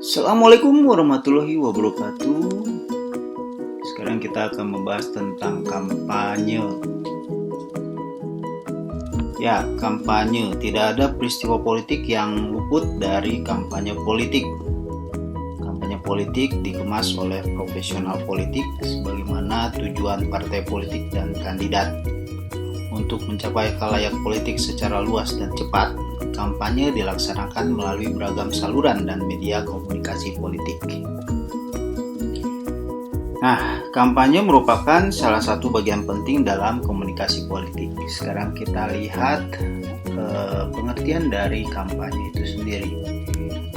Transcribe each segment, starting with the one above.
Assalamualaikum warahmatullahi wabarakatuh. Sekarang kita akan membahas tentang kampanye. Ya, kampanye. Tidak ada peristiwa politik yang luput dari kampanye politik. Kampanye politik dikemas oleh profesional politik sebagaimana tujuan partai politik dan kandidat. Untuk mencapai khalayak politik secara luas dan cepat, kampanye dilaksanakan melalui beragam saluran dan media komunikasi politik. Nah, kampanye merupakan salah satu bagian penting dalam komunikasi politik. Sekarang kita lihat pengertian dari kampanye itu sendiri.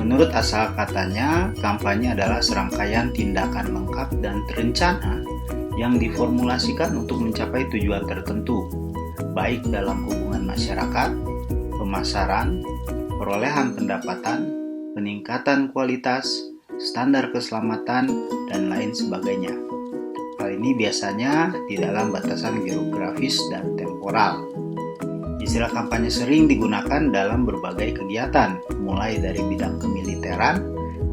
Menurut asal katanya, kampanye adalah serangkaian tindakan lengkap dan terencana yang diformulasikan untuk mencapai tujuan tertentu, baik dalam hubungan masyarakat, pemasaran, perolehan pendapatan, peningkatan kualitas, standar keselamatan, dan lain sebagainya. Hal ini biasanya di dalam batasan geografis dan temporal. Istilah kampanye sering digunakan dalam berbagai kegiatan, mulai dari bidang kemiliteran,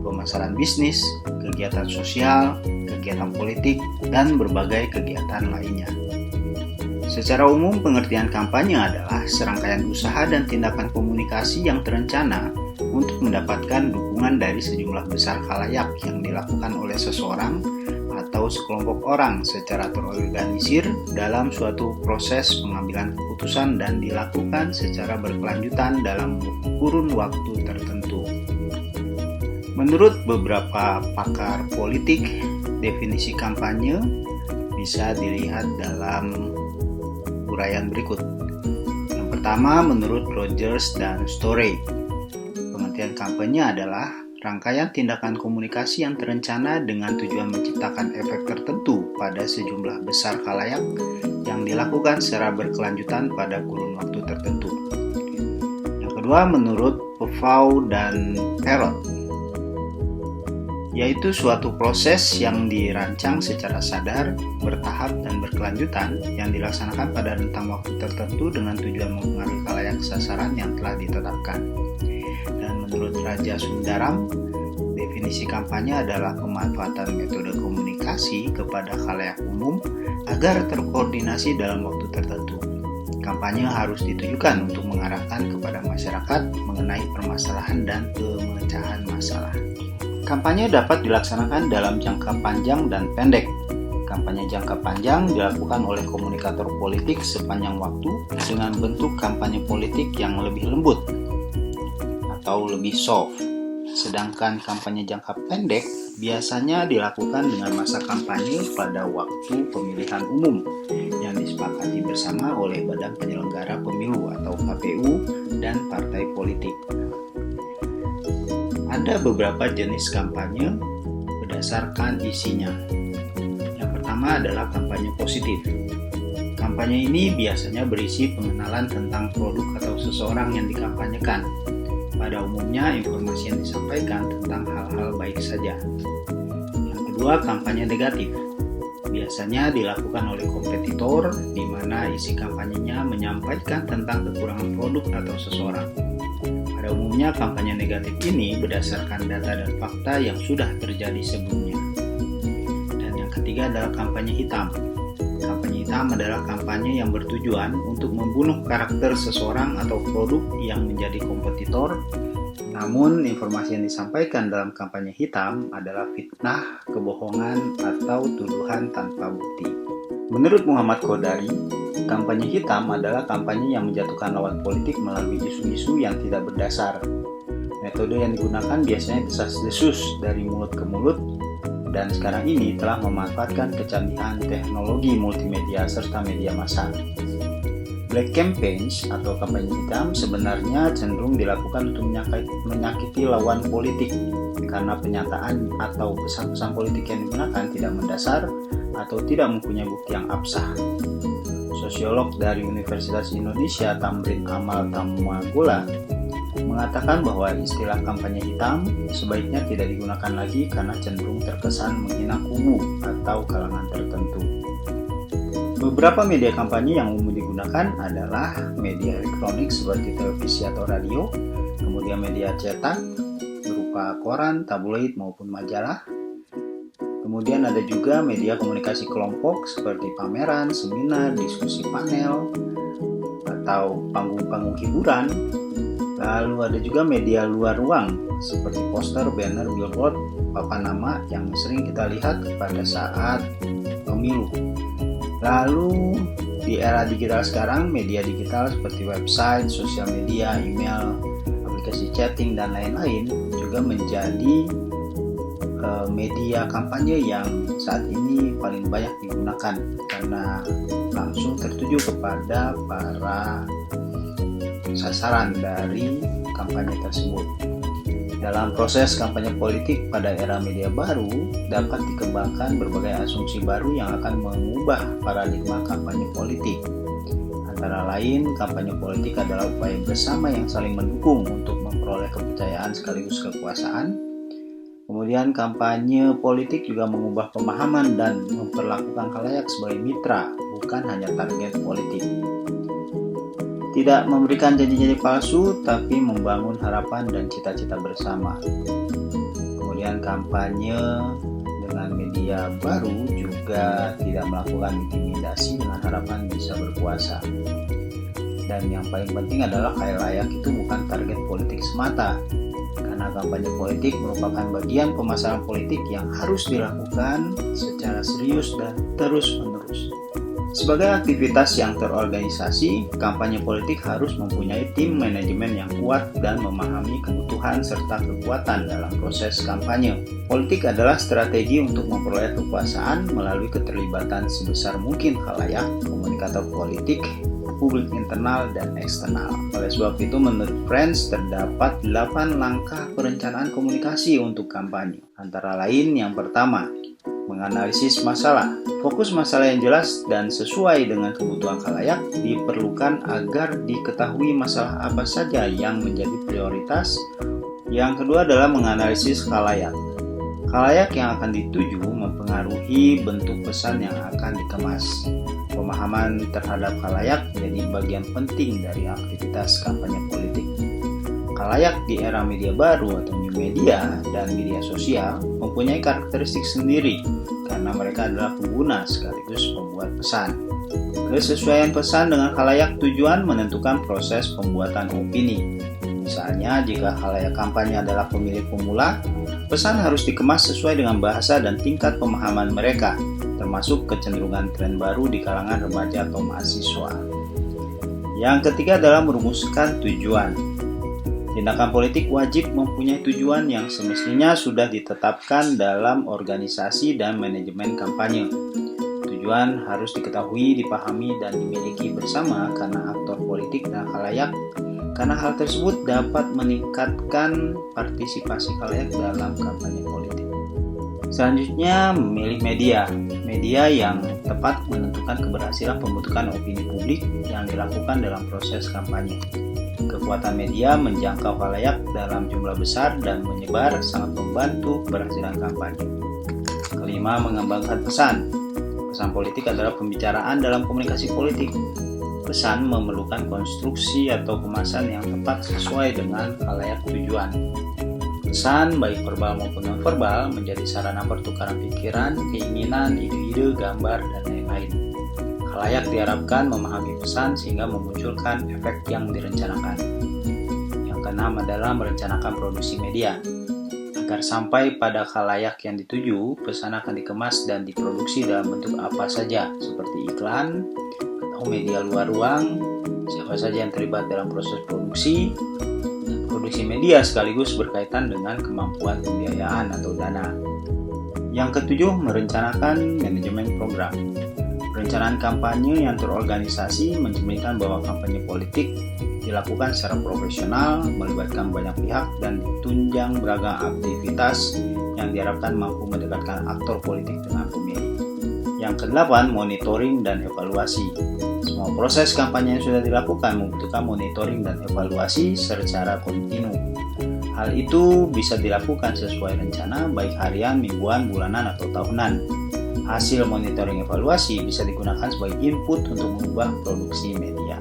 pemasaran bisnis, kegiatan sosial, kegiatan politik, dan berbagai kegiatan lainnya. Secara umum, pengertian kampanye adalah serangkaian usaha dan tindakan komunikasi yang terencana untuk mendapatkan dukungan dari sejumlah besar khalayak yang dilakukan oleh seseorang atau sekelompok orang secara terorganisir dalam suatu proses pengambilan keputusan dan dilakukan secara berkelanjutan dalam kurun waktu tertentu. Menurut beberapa pakar politik, definisi kampanye bisa dilihat dalam uraian berikut. Yang pertama, menurut Rogers dan Storey, pengertian kampanye adalah rangkaian tindakan komunikasi yang terencana dengan tujuan menciptakan efek tertentu pada sejumlah besar khalayak yang dilakukan secara berkelanjutan pada kurun waktu tertentu. Yang kedua, menurut Pfau dan Perot, yaitu suatu proses yang dirancang secara sadar, bertahap, dan berkelanjutan yang dilaksanakan pada rentang waktu tertentu dengan tujuan mempengaruhi khalayak sasaran yang telah ditetapkan. Dan menurut Raja Sundaram, definisi kampanye adalah pemanfaatan metode komunikasi kepada khalayak umum agar terkoordinasi dalam waktu tertentu. Kampanye harus ditujukan untuk mengarahkan kepada masyarakat mengenai permasalahan dan pemecahan masalah. Kampanye dapat dilaksanakan dalam jangka panjang dan pendek. Kampanye jangka panjang dilakukan oleh komunikator politik sepanjang waktu dengan bentuk kampanye politik yang lebih lembut atau lebih soft. Sedangkan kampanye jangka pendek biasanya dilakukan dengan masa kampanye pada waktu pemilihan umum yang disepakati bersama oleh Badan Penyelenggara Pemilu atau KPU dan partai politik. Ada beberapa jenis kampanye berdasarkan isinya. Yang pertama adalah kampanye positif. Kampanye ini biasanya berisi pengenalan tentang produk atau seseorang yang dikampanyekan. Pada umumnya, informasi yang disampaikan tentang hal-hal baik saja. Yang kedua, kampanye negatif. Biasanya dilakukan oleh kompetitor, di mana isi kampanyenya menyampaikan tentang kekurangan produk atau seseorang. Pada umumnya, kampanye negatif ini berdasarkan data dan fakta yang sudah terjadi sebelumnya. Dan yang ketiga adalah kampanye hitam. Kampanye hitam adalah kampanye yang bertujuan untuk membunuh karakter seseorang atau produk yang menjadi kompetitor. Namun, informasi yang disampaikan dalam kampanye hitam adalah fitnah, kebohongan, atau tuduhan tanpa bukti. Menurut Muhammad Qodari, kampanye hitam adalah kampanye yang menjatuhkan lawan politik melalui isu-isu yang tidak berdasar. Metode yang digunakan biasanya desas-desus dari mulut ke mulut, dan sekarang ini telah memanfaatkan kecanggihan teknologi multimedia serta media massa. Black campaigns atau kampanye hitam sebenarnya cenderung dilakukan untuk menyakiti lawan politik karena penyataan atau pesan-pesan politik yang digunakan tidak mendasar atau tidak mempunyai bukti yang absah. Sosiolog dari Universitas Indonesia Tamrin Amal Tamagola mengatakan bahwa istilah kampanye hitam sebaiknya tidak digunakan lagi karena cenderung terkesan menghina kubu atau kalangan tertentu. Beberapa media kampanye yang umum digunakan adalah media elektronik seperti televisi atau radio, kemudian media cetak berupa berupa koran, tabloid maupun majalah. Kemudian ada juga media komunikasi kelompok seperti pameran, seminar, diskusi panel, atau panggung-panggung hiburan. Lalu ada juga media luar ruang seperti poster, banner, billboard, papan nama yang sering kita lihat pada saat pemilu. Lalu di era digital sekarang, media digital seperti website, sosial media, email, aplikasi chatting, dan lain-lain juga menjadi media kampanye yang saat ini paling banyak digunakan karena langsung tertuju kepada para sasaran dari kampanye tersebut. Dalam proses kampanye politik pada era media baru, dapat dikembangkan berbagai asumsi baru yang akan mengubah paradigma kampanye politik. Antara lain, kampanye politik adalah upaya bersama yang saling mendukung untuk memperoleh kepercayaan sekaligus kekuasaan. Kemudian kampanye politik juga mengubah pemahaman dan memperlakukan khalayak sebagai mitra, bukan hanya target politik. Tidak memberikan janji-janji palsu, tapi membangun harapan dan cita-cita bersama. Kemudian kampanye dengan media baru juga tidak melakukan intimidasi dengan harapan bisa berkuasa. Dan yang paling penting adalah khalayak itu bukan target politik semata, karena kampanye politik merupakan bagian pemasaran politik yang harus dilakukan secara serius dan terus-menerus. Sebagai aktivitas yang terorganisasi, kampanye politik harus mempunyai tim manajemen yang kuat dan memahami kebutuhan serta kekuatan dalam proses kampanye. Politik adalah strategi untuk memperoleh kekuasaan melalui keterlibatan sebesar mungkin khalayak, komunikator politik, publik internal dan eksternal. Oleh sebab itu, menurut Friends, terdapat 8 langkah perencanaan komunikasi untuk kampanye. Antara lain, yang pertama, menganalisis masalah. Fokus masalah yang jelas dan sesuai dengan kebutuhan khalayak diperlukan agar diketahui masalah apa saja yang menjadi prioritas. Yang kedua adalah menganalisis khalayak. Khalayak yang akan dituju mempengaruhi bentuk pesan yang akan dikemas. Pemahaman terhadap khalayak menjadi bagian penting dari aktivitas kampanye politik. Khalayak di era media baru atau new media dan media sosial mempunyai karakteristik sendiri karena mereka adalah pengguna sekaligus pembuat pesan. Kesesuaian pesan dengan khalayak tujuan menentukan proses pembuatan opini. Misalnya, jika khalayak kampanye adalah pemilih pemula, pesan harus dikemas sesuai dengan bahasa dan tingkat pemahaman mereka, termasuk kecenderungan tren baru di kalangan remaja atau mahasiswa. Yang ketiga adalah merumuskan tujuan. Tindakan politik wajib mempunyai tujuan yang semestinya sudah ditetapkan dalam organisasi dan manajemen kampanye. Tujuan harus diketahui, dipahami, dan dimiliki bersama karena aktor politik dan khalayak, karena hal tersebut dapat meningkatkan partisipasi khalayak dalam kampanye politik. Selanjutnya, memilih media. Media yang tepat menentukan keberhasilan pembentukan opini publik yang dilakukan dalam proses kampanye. Kekuatan media menjangkau khalayak dalam jumlah besar dan menyebar sangat membantu keberhasilan kampanye. Kelima, mengembangkan pesan. Pesan politik adalah pembicaraan dalam komunikasi politik. Pesan memerlukan konstruksi atau kemasan yang tepat sesuai dengan khalayak tujuan. Pesan, baik verbal maupun non-verbal, menjadi sarana pertukaran pikiran, keinginan, ide-ide, gambar, dan lain-lain. Khalayak diharapkan memahami pesan sehingga memunculkan efek yang direncanakan. Yang keenam adalah merencanakan produksi media. Agar sampai pada khalayak yang dituju, pesan akan dikemas dan diproduksi dalam bentuk apa saja, seperti iklan atau media luar ruang, siapa saja yang terlibat dalam proses produksi. Produksi media sekaligus berkaitan dengan kemampuan pembiayaan atau dana. Yang ketujuh, merencanakan manajemen program. Perencanaan kampanye yang terorganisasi mencerminkan bahwa kampanye politik dilakukan secara profesional, melibatkan banyak pihak, dan ditunjang beragam aktivitas yang diharapkan mampu mendekatkan aktor politik dengan pemilih. Yang kedelapan, monitoring dan evaluasi. Semua proses kampanye yang sudah dilakukan membutuhkan monitoring dan evaluasi secara kontinu. Hal itu bisa dilakukan sesuai rencana, baik harian, mingguan, bulanan, atau tahunan. Hasil monitoring evaluasi bisa digunakan sebagai input untuk mengubah produksi media.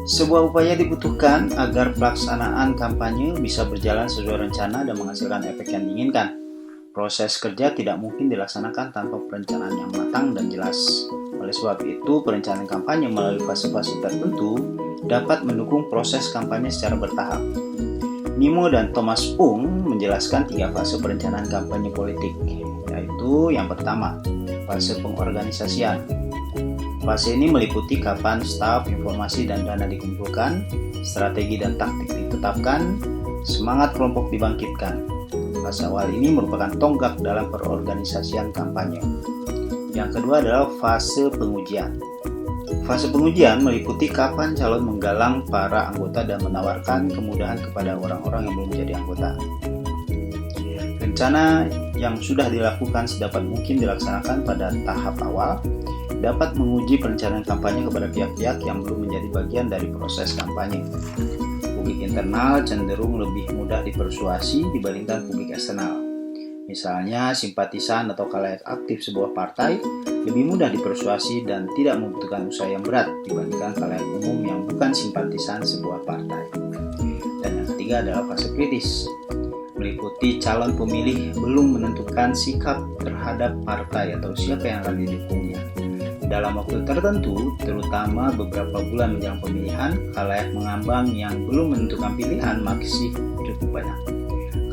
Sebuah upaya dibutuhkan agar pelaksanaan kampanye bisa berjalan sesuai rencana dan menghasilkan efek yang diinginkan. Proses kerja tidak mungkin dilaksanakan tanpa perencanaan yang matang dan jelas. Oleh sebab itu, perencanaan kampanye melalui fase-fase tertentu dapat mendukung proses kampanye secara bertahap. Nimo dan Thomas Pung menjelaskan 3 fase perencanaan kampanye politik, yaitu yang pertama, fase pengorganisasian. Fase ini meliputi kapan staf, informasi, dan dana dikumpulkan, strategi dan taktik ditetapkan, semangat kelompok dibangkitkan. Fase awal ini merupakan tonggak dalam perorganisasian kampanye. Yang kedua adalah fase pengujian. Fase pengujian meliputi kapan calon menggalang para anggota dan menawarkan kemudahan kepada orang-orang yang belum menjadi anggota. Rencana yang sudah dilakukan sedapat mungkin dilaksanakan pada tahap awal dapat menguji perencanaan kampanye kepada pihak-pihak yang belum menjadi bagian dari proses kampanye. Publik internal cenderung lebih mudah dipersuasi dibandingkan publik eksternal. Misalnya, simpatisan atau khalayak aktif sebuah partai lebih mudah dipersuasi dan tidak membutuhkan usaha yang berat dibandingkan khalayak umum yang bukan simpatisan sebuah partai. Dan yang ketiga adalah fase kritis, meliputi calon pemilih belum menentukan sikap terhadap partai atau siapa yang akan didukungnya. Dalam waktu tertentu, terutama beberapa bulan menjelang pemilihan, khalayak mengambang yang belum menentukan pilihan masih cukup banyak.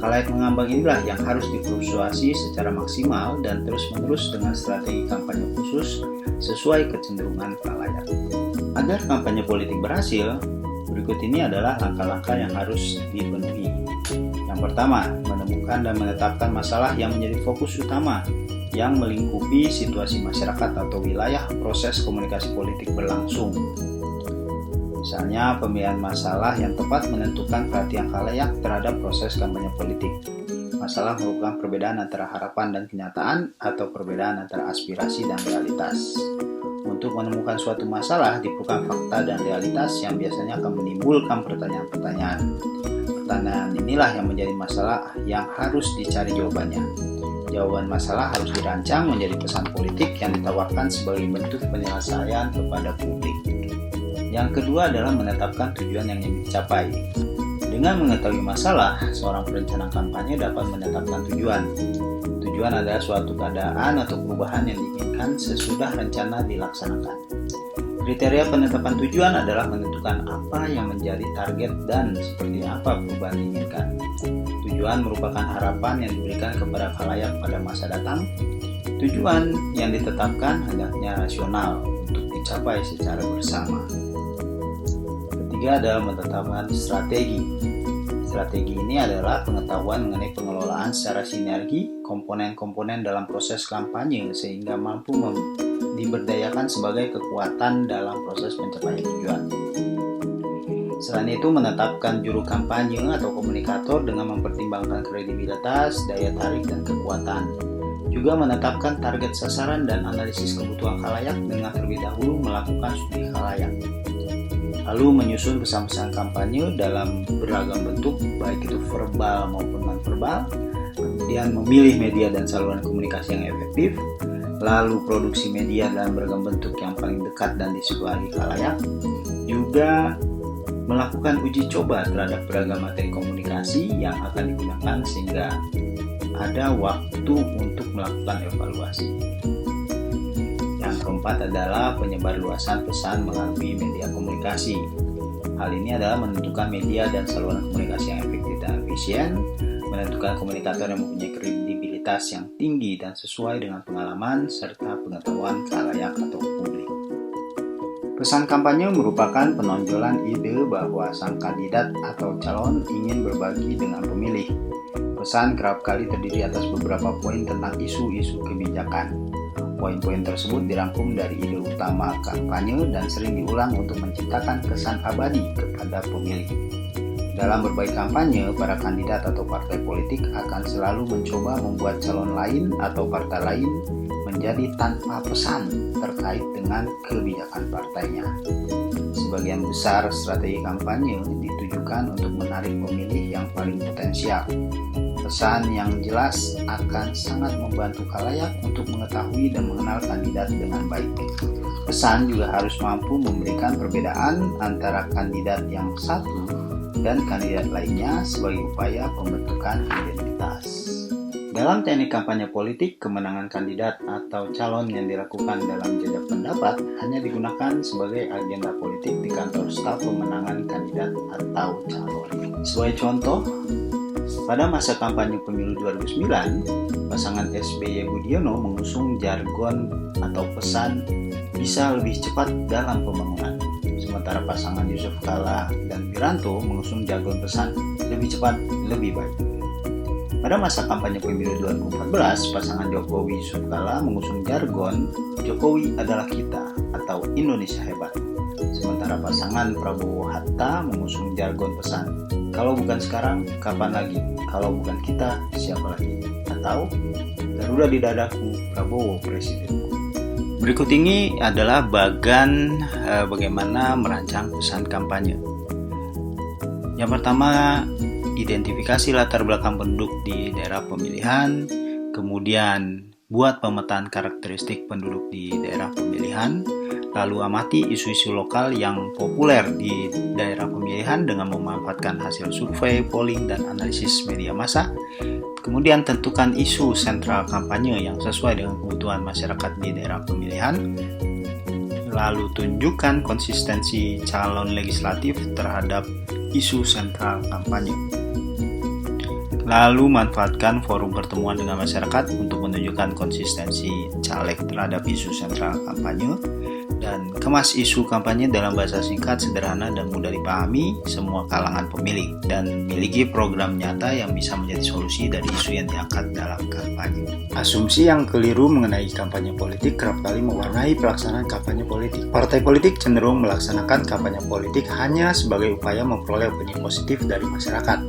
Khalayak mengambang inilah yang harus dipersuasi secara maksimal dan terus-menerus dengan strategi kampanye khusus sesuai kecenderungan khalayak. Agar kampanye politik berhasil, berikut ini adalah langkah-langkah yang harus dipenuhi. Yang pertama, menemukan dan menetapkan masalah yang menjadi fokus utama yang melingkupi situasi masyarakat atau wilayah proses komunikasi politik berlangsung. Misalnya, pemilihan masalah yang tepat menentukan perhatian khalayak terhadap proses kampanye politik. Masalah merupakan perbedaan antara harapan dan kenyataan atau perbedaan antara aspirasi dan realitas. Untuk menemukan suatu masalah diperlukan fakta dan realitas yang biasanya akan menimbulkan pertanyaan-pertanyaan. Pertanyaan inilah yang menjadi masalah yang harus dicari jawabannya. Jawaban masalah harus dirancang menjadi pesan politik yang ditawarkan sebagai bentuk penyelesaian kepada publik. Yang kedua adalah menetapkan tujuan yang ingin dicapai. Dengan mengetahui masalah, seorang perencana kampanye dapat menetapkan tujuan. Tujuan adalah suatu keadaan atau perubahan yang diinginkan sesudah rencana dilaksanakan. Kriteria penetapan tujuan adalah menentukan apa yang menjadi target dan seperti apa perubahan diinginkan. Tujuan merupakan harapan yang diberikan kepada khalayak pada masa datang. Tujuan yang ditetapkan hendaknya rasional untuk dicapai secara bersama. Ketiga adalah menetapkan strategi. Strategi ini adalah pengetahuan mengenai pengelolaan secara sinergi komponen-komponen dalam proses kampanye sehingga mampu diberdayakan sebagai kekuatan dalam proses pencapaian tujuan. Selain itu, menetapkan juru kampanye atau komunikator dengan mempertimbangkan kredibilitas, daya tarik, dan kekuatan. Juga menetapkan target sasaran dan analisis kebutuhan khalayak dengan terlebih dahulu melakukan studi khalayak. Lalu menyusun pesan-pesan kampanye dalam beragam bentuk, baik itu verbal maupun non-verbal. Kemudian memilih media dan saluran komunikasi yang efektif. Lalu produksi media dalam beragam bentuk yang paling dekat dan disukai khalayak. Juga melakukan uji coba terhadap beragam materi komunikasi yang akan digunakan sehingga ada waktu untuk melakukan evaluasi. Yang keempat adalah penyebarluasan pesan melalui media komunikasi. Hal ini adalah menentukan media dan saluran komunikasi yang efektif dan efisien, menentukan komunikator yang mempunyai kredibilitas yang tinggi dan sesuai dengan pengalaman serta pengetahuan khalayak atau publik. Pesan kampanye merupakan penonjolan ide bahwa sang kandidat atau calon ingin berbagi dengan pemilih. Pesan kerap kali terdiri atas beberapa poin tentang isu-isu kebijakan. Poin-poin tersebut dirangkum dari ide utama kampanye dan sering diulang untuk menciptakan kesan abadi kepada pemilih. Dalam berbagai kampanye, para kandidat atau partai politik akan selalu mencoba membuat calon lain atau partai lain menjadi tanpa pesan terkait dengan kebijakan partainya. Sebagian besar strategi kampanye ditujukan untuk menarik pemilih yang paling potensial. Pesan yang jelas akan sangat membantu khalayak untuk mengetahui dan mengenal kandidat dengan baik. Pesan juga harus mampu memberikan perbedaan antara kandidat yang satu dan kandidat lainnya sebagai upaya pembentukan identitas. Dalam teknik kampanye politik, kemenangan kandidat atau calon yang dilakukan dalam jajak pendapat hanya digunakan sebagai agenda politik di kantor staf pemenangan kandidat atau calon. Sebagai contoh, pada masa kampanye pemilu 2009, pasangan SBY Budiono mengusung jargon atau pesan bisa lebih cepat dalam pembangunan. Sementara pasangan Yusuf Kala dan Wiranto mengusung jargon pesan lebih cepat, lebih baik. Pada masa kampanye pemilu 2014, pasangan Jokowi Yusuf Kala mengusung jargon Jokowi adalah kita atau Indonesia hebat. Sementara pasangan Prabowo Hatta mengusung jargon pesan kalau bukan sekarang, kapan lagi? Kalau bukan kita, siapa lagi? Atau Garuda di dadaku, Prabowo presiden. Berikut ini adalah bagaimana merancang pesan kampanye. Yang pertama, identifikasi latar belakang penduduk di daerah pemilihan, kemudian buat pemetaan karakteristik penduduk di daerah pemilihan, lalu amati isu-isu lokal yang populer di daerah pemilihan dengan memanfaatkan hasil survei, polling, dan analisis media massa. Kemudian tentukan isu sentral kampanye yang sesuai dengan kebutuhan masyarakat di daerah pemilihan. Lalu tunjukkan konsistensi calon legislatif terhadap isu sentral kampanye. Lalu manfaatkan forum pertemuan dengan masyarakat untuk menunjukkan konsistensi caleg terhadap isu sentral kampanye. Dan kemas isu kampanye dalam bahasa singkat, sederhana, dan mudah dipahami semua kalangan pemilih, dan miliki program nyata yang bisa menjadi solusi dari isu yang diangkat dalam kampanye. Asumsi yang keliru mengenai kampanye politik kerap kali mewarnai pelaksanaan kampanye politik. Partai politik cenderung melaksanakan kampanye politik hanya sebagai upaya memperoleh opini positif dari masyarakat.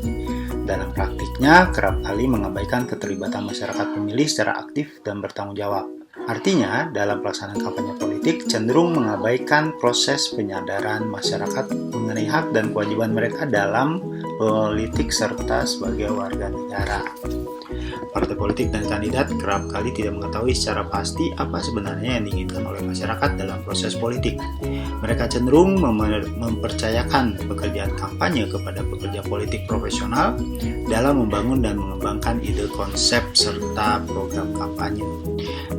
Dalam praktiknya, kerap kali mengabaikan keterlibatan masyarakat pemilih secara aktif dan bertanggung jawab. Artinya, dalam pelaksanaan kampanye politik cenderung mengabaikan proses penyadaran masyarakat mengenai hak dan kewajiban mereka dalam politik serta sebagai warga negara. Partai politik dan kandidat kerap kali tidak mengetahui secara pasti apa sebenarnya yang diinginkan oleh masyarakat dalam proses politik. Mereka cenderung mempercayakan pekerjaan kampanye kepada pekerja politik profesional dalam membangun dan mengembangkan ide konsep serta program kampanye.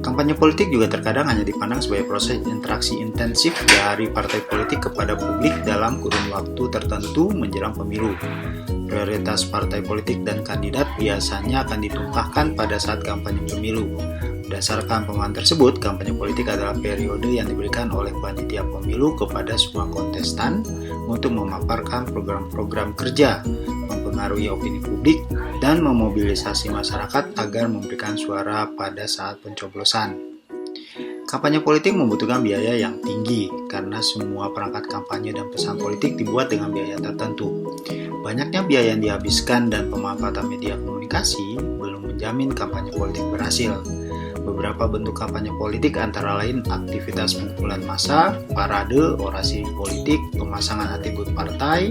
Kampanye politik juga terkadang hanya dipandang sebagai proses interaksi intensif dari partai politik kepada publik dalam kurun waktu tertentu menjelang pemilu. Prioritas partai politik dan kandidat biasanya akan ditumpahkan pada saat kampanye pemilu. Berdasarkan pemahaman tersebut, kampanye politik adalah periode yang diberikan oleh panitia pemilu kepada semua kontestan untuk memaparkan program-program kerja, mempengaruhi opini publik, dan memobilisasi masyarakat agar memberikan suara pada saat pencoblosan. Kampanye politik membutuhkan biaya yang tinggi karena semua perangkat kampanye dan pesan politik dibuat dengan biaya tertentu. Banyaknya biaya yang dihabiskan dan pemanfaatan media komunikasi belum menjamin kampanye politik berhasil. Beberapa bentuk kampanye politik antara lain aktivitas pengumpulan massa, parade, orasi politik, pemasangan atribut partai,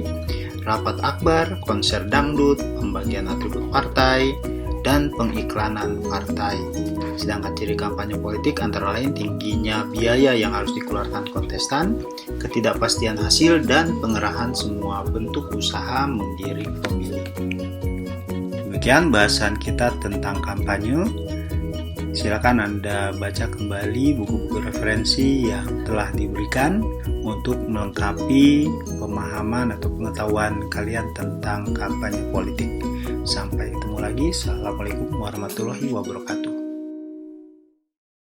rapat akbar, konser dangdut, pembagian atribut partai, dan pengiklanan partai. Sedangkan ciri kampanye politik antara lain tingginya biaya yang harus dikeluarkan kontestan, ketidakpastian hasil, dan pengerahan semua bentuk usaha menggiring pemilih. Demikian bahasan kita tentang kampanye. Silakan Anda baca kembali buku-buku referensi yang telah diberikan untuk melengkapi pemahaman atau pengetahuan kalian tentang kampanye politik. Sampai ketemu lagi. Assalamualaikum warahmatullahi wabarakatuh.